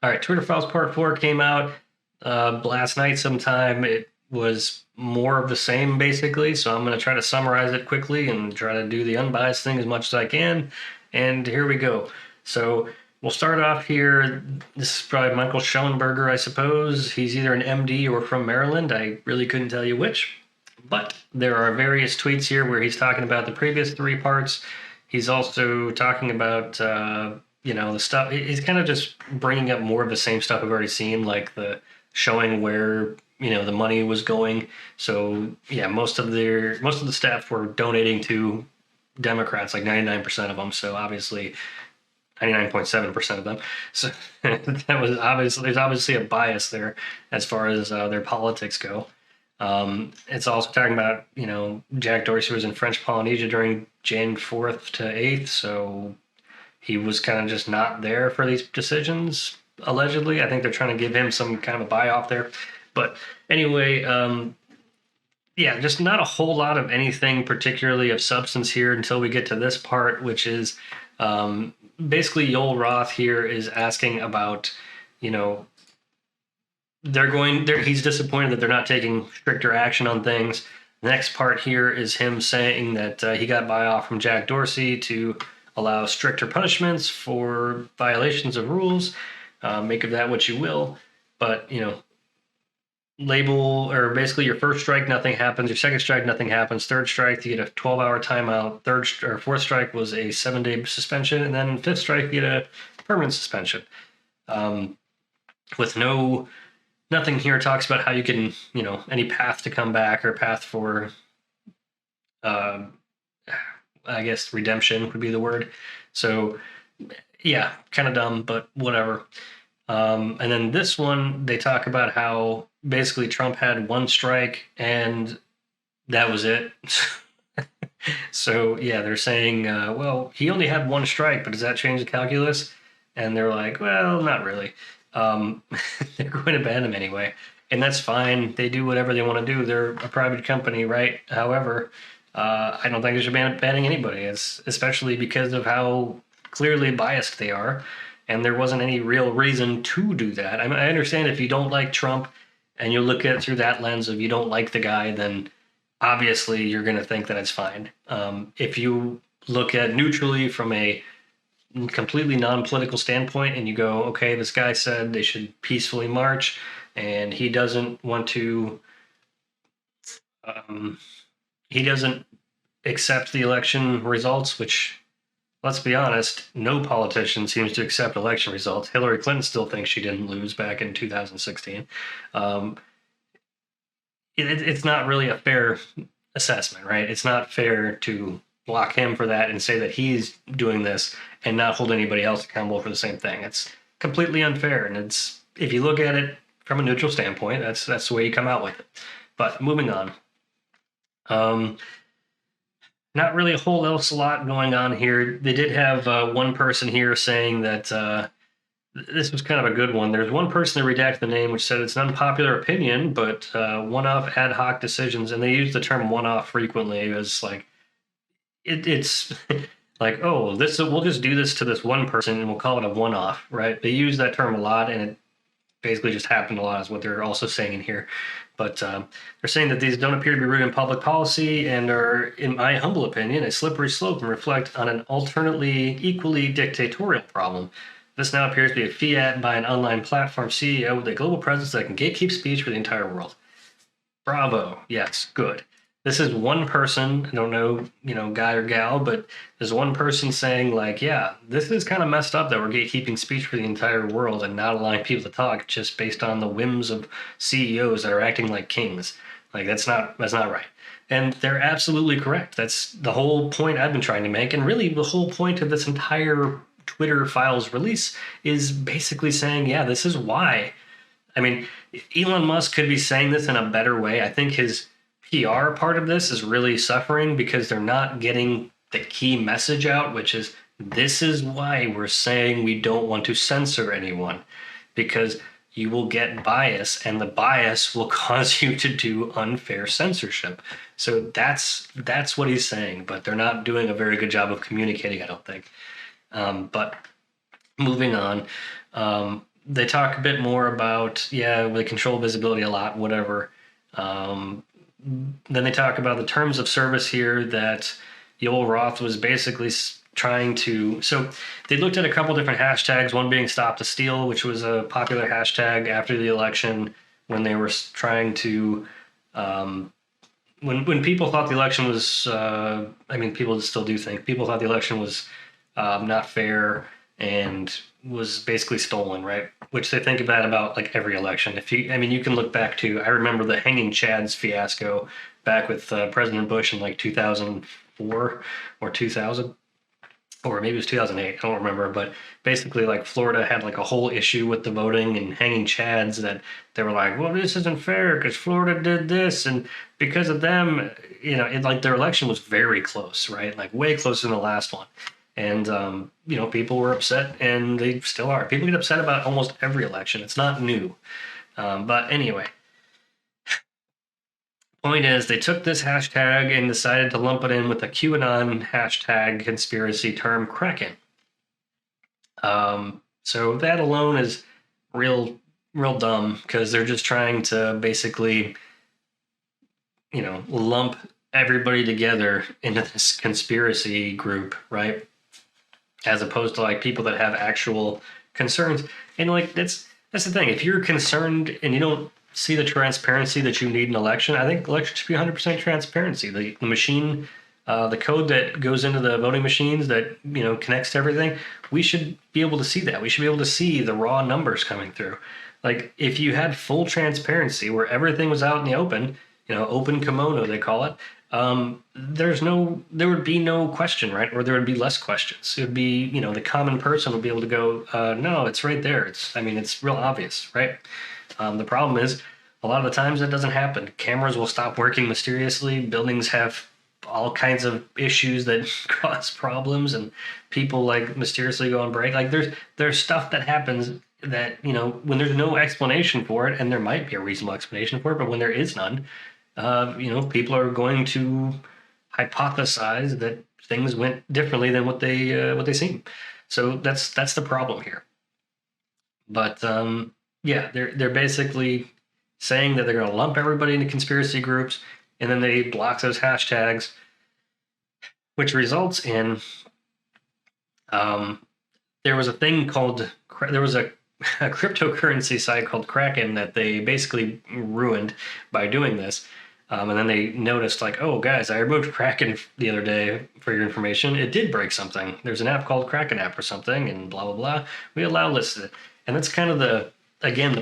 All right, Twitter Files Part 4 came out last night sometime. It was more of the same, basically. So I'm going to try to summarize it quickly and try to do the unbiased thing as much as I can. And here we go. So we'll start off here. This is probably Michael Schellenberger, I suppose. He's either an MD or from Maryland. I really couldn't tell you which. But there are various tweets here where he's talking about the previous three parts. He's also talking about the stuff. He's kind of just bringing up more of the same stuff we've already seen, like the showing where the money was going. So yeah, most of the staff were donating to Democrats, like 99% of them. So obviously 99.7% of them. So that was obviously there's obviously a bias there as far as their politics go. It's also talking about, Jack Dorsey was in French Polynesia during Jan 4th to 8th, so he was kind of just not there for these decisions, allegedly. I think they're trying to give him some kind of a buy off there. But anyway, yeah, just not a whole lot of anything particularly of substance here until we get to this part, which is basically Yoel Roth here is asking about, you know, he's disappointed that they're not taking stricter action on things. The next part here is him saying that he got buy off from Jack Dorsey to allow stricter punishments for violations of rules. Make of that what you will, but label or basically your first strike, nothing happens. Your second strike, nothing happens. Third strike, you get a 12-hour timeout. Third or fourth strike was a 7-day suspension, and then fifth strike, you get a permanent suspension. With nothing here talks about how you can, any path to come back or path for, I guess redemption would be the word. So yeah, kind of dumb, but whatever. And then this one, they talk about how basically Trump had one strike and that was it. So yeah, they're saying, well, he only had one strike, but does that change the calculus? And they're like, well, not really. They're going to ban him anyway, and that's fine. They do whatever they want to do. They're a private company, right? However, I don't think they should ban banning anybody, especially because of how clearly biased they are, and there wasn't any real reason to do that. I mean, I understand if you don't like Trump and you look at it through that lens of you don't like the guy, then obviously you're going to think that it's fine. If you look at neutrally from a completely non-political standpoint and you go, okay, this guy said they should peacefully march and um, he doesn't accept the election results, which, let's be honest, no politician seems to accept election results. Hillary Clinton still thinks she didn't lose back in 2016. It's not really a fair assessment, right? It's not fair to block him for that and say that he's doing this and not hold anybody else accountable for the same thing. It's completely unfair, and it's, if you look at it from a neutral standpoint, that's the way you come out with it. But moving on, not really a whole else a lot going on here. They did have one person here saying that this was kind of a good one. There's one person that redacted the name, which said it's an unpopular opinion, but one-off ad hoc decisions, and they use the term one-off frequently as like it's like, oh, we'll just do this to this one person and we'll call it a one-off, right? They use that term a lot, and it basically just happened a lot is what they're also saying in here. But they're saying that these don't appear to be rooted in public policy and are, in my humble opinion, a slippery slope and reflect on an alternately equally dictatorial problem. This now appears to be a fiat by an online platform CEO with a global presence that can gatekeep speech for the entire world. Bravo. Yes, good. This is one person, I don't know, guy or gal, but there's one person saying like, yeah, this is kind of messed up that we're gatekeeping speech for the entire world and not allowing people to talk just based on the whims of CEOs that are acting like kings. Like that's not right. And they're absolutely correct. That's the whole point I've been trying to make. And really the whole point of this entire Twitter files release is basically saying, yeah, this is why. I mean, Elon Musk could be saying this in a better way. I think his PR part of this is really suffering because they're not getting the key message out, which is this is why we're saying we don't want to censor anyone, because you will get bias and the bias will cause you to do unfair censorship. So that's what he's saying, but they're not doing a very good job of communicating, I don't think. But moving on, they talk a bit more about, yeah, they control visibility a lot, whatever. Um, then they talk about the terms of service here that Yoel Roth was basically trying to. So they looked at a couple different hashtags, one being Stop the Steal, which was a popular hashtag after the election when they were trying to. When people thought the election was, I mean, people still do think people thought the election was not fair and was basically stolen, right? Which they think about like every election. If you, I mean, you can look back to, I remember the hanging Chads fiasco back with President Bush in like 2004 or 2000, or maybe it was 2008. I don't remember, but basically, like Florida had like a whole issue with the voting and hanging Chads that they were like, well, this isn't fair because Florida did this, and because of them, like their election was very close, right? Like way closer than the last one. And people were upset, and they still are. People get upset about almost every election. It's not new. But anyway, point is, they took this hashtag and decided to lump it in with the QAnon hashtag conspiracy term Kraken. So that alone is real dumb, because they're just trying to basically, lump everybody together into this conspiracy group, right? As opposed to like people that have actual concerns. And like that's the thing. If you're concerned and you don't see the transparency that you need in an election, I think election should be 100% transparency. The machine, the code that goes into the voting machines that connects to everything, we should be able to see that. We should be able to see the raw numbers coming through. Like if you had full transparency where everything was out in the open, open kimono they call it, there would be no question, right? Or there would be less questions. It would be, the common person would be able to go, no, it's right there. It's real obvious, right? The problem is a lot of the times that doesn't happen. Cameras will stop working mysteriously. Buildings have all kinds of issues that cause problems, and people like mysteriously go on break. Like there's stuff that happens that, when there's no explanation for it, and there might be a reasonable explanation for it, but when there is none, people are going to hypothesize that things went differently than what they seem. So that's the problem here. But yeah, they're basically saying that they're going to lump everybody into conspiracy groups, and then they block those hashtags, which results in there was a cryptocurrency site called Kraken that they basically ruined by doing this. And then they noticed, like, oh, guys, I removed Kraken the other day for your information. It did break something. There's an app called Kraken app or something, and blah, blah, blah. We allow this. And that's kind of the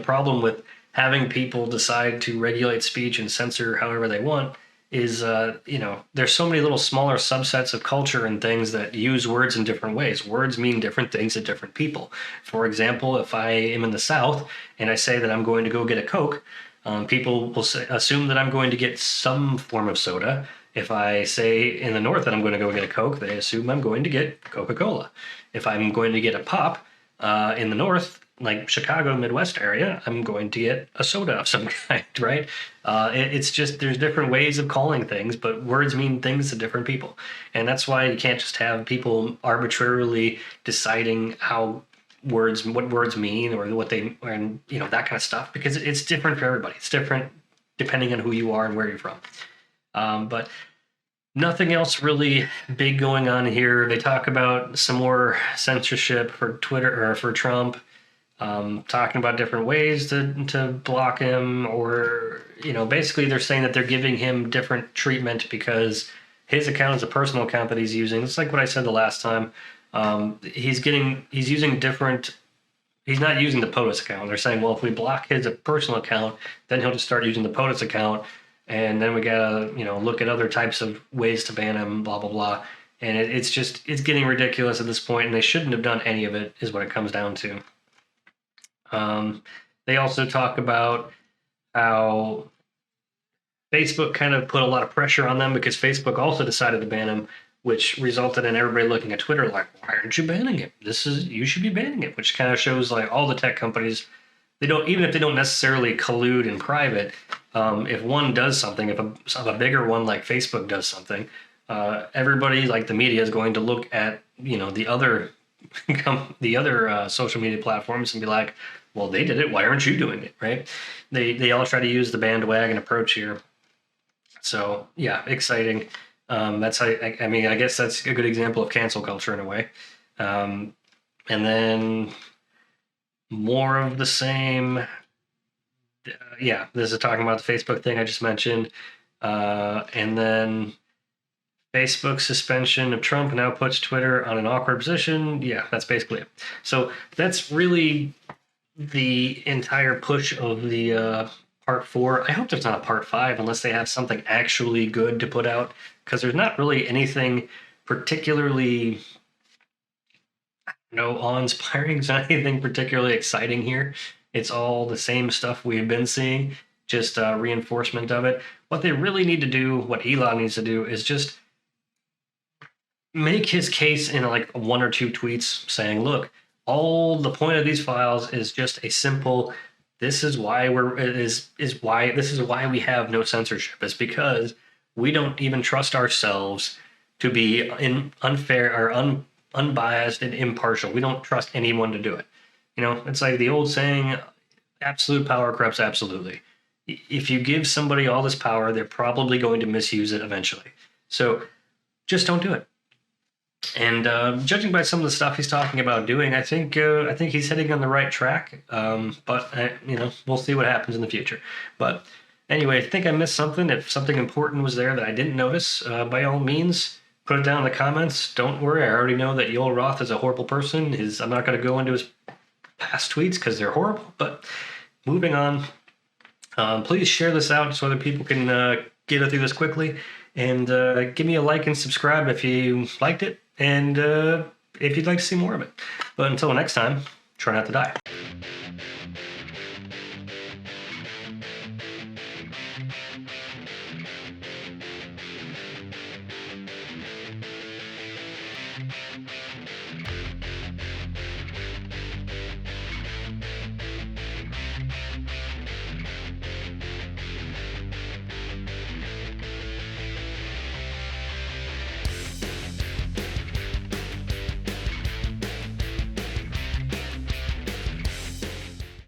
problem with having people decide to regulate speech and censor however they want is, there's so many little smaller subsets of culture and things that use words in different ways. Words mean different things to different people. For example, if I am in the South and I say that I'm going to go get a Coke, people will assume that I'm going to get some form of soda. If I say in the North that I'm going to go get a Coke, they assume I'm going to get Coca-Cola. If I'm going to get a pop in the North, like Chicago, Midwest area, I'm going to get a soda of some kind, right? It's just, there's different ways of calling things, but words mean things to different people. And that's why you can't just have people arbitrarily deciding what words mean or what they, and that kind of stuff, because it's different for everybody. It's different depending on who you are and where you're from. But nothing else really big going on here. They talk about some more censorship for Twitter or for Trump, talking about different ways to block him, or basically they're saying that they're giving him different treatment because his account is a personal account that he's using. It's like what I said the last time. He's using different. He's not using the POTUS account. They're saying, well, if we block his personal account, then he'll just start using the POTUS account, and then we gotta look at other types of ways to ban him, blah blah blah. And it's getting ridiculous at this point, and they shouldn't have done any of it, is what it comes down to. They also talk about how Facebook kind of put a lot of pressure on them because Facebook also decided to ban him, which resulted in everybody looking at Twitter like, why aren't you banning it? You should be banning it, which kind of shows like all the tech companies, even if they don't necessarily collude in private, if one does something, if a bigger one like Facebook does something, everybody, like the media, is going to look at the other social media platforms and be like, Well, they did it. Why aren't you doing it? Right? They all try to use the bandwagon approach here. So yeah, exciting. That's how I mean, I guess that's a good example of cancel culture in a way. And then more of the same. Yeah, this is talking about the Facebook thing I just mentioned. And then Facebook suspension of Trump now puts Twitter on an awkward position. Yeah, that's basically it. So that's really the entire push of the part 4. I hope there's not a part 5 unless they have something actually good to put out, because there's not really anything particularly awe-inspiring. It's not anything particularly exciting here. It's all the same stuff we've been seeing, just reinforcement of it. What they really need to do, what Elon needs to do, is just make his case in like 1 or 2 tweets saying, look, all the point of these files is just a simple, this is why we have no censorship. It's because we don't even trust ourselves to be unfair or unbiased and impartial. We don't trust anyone to do it. It's like the old saying, absolute power corrupts absolutely. If you give somebody all this power, they're probably going to misuse it eventually. So just don't do it. And judging by some of the stuff he's talking about doing, I think he's heading on the right track. But we'll see what happens in the future. But anyway, I think I missed something. If something important was there that I didn't notice, by all means, put it down in the comments. Don't worry, I already know that Yoel Roth is a horrible person. I'm not going to go into his past tweets because they're horrible. But moving on, please share this out so other people can get through this quickly. And give me a like and subscribe if you liked it, and if you'd like to see more of it. But until next time, try not to die.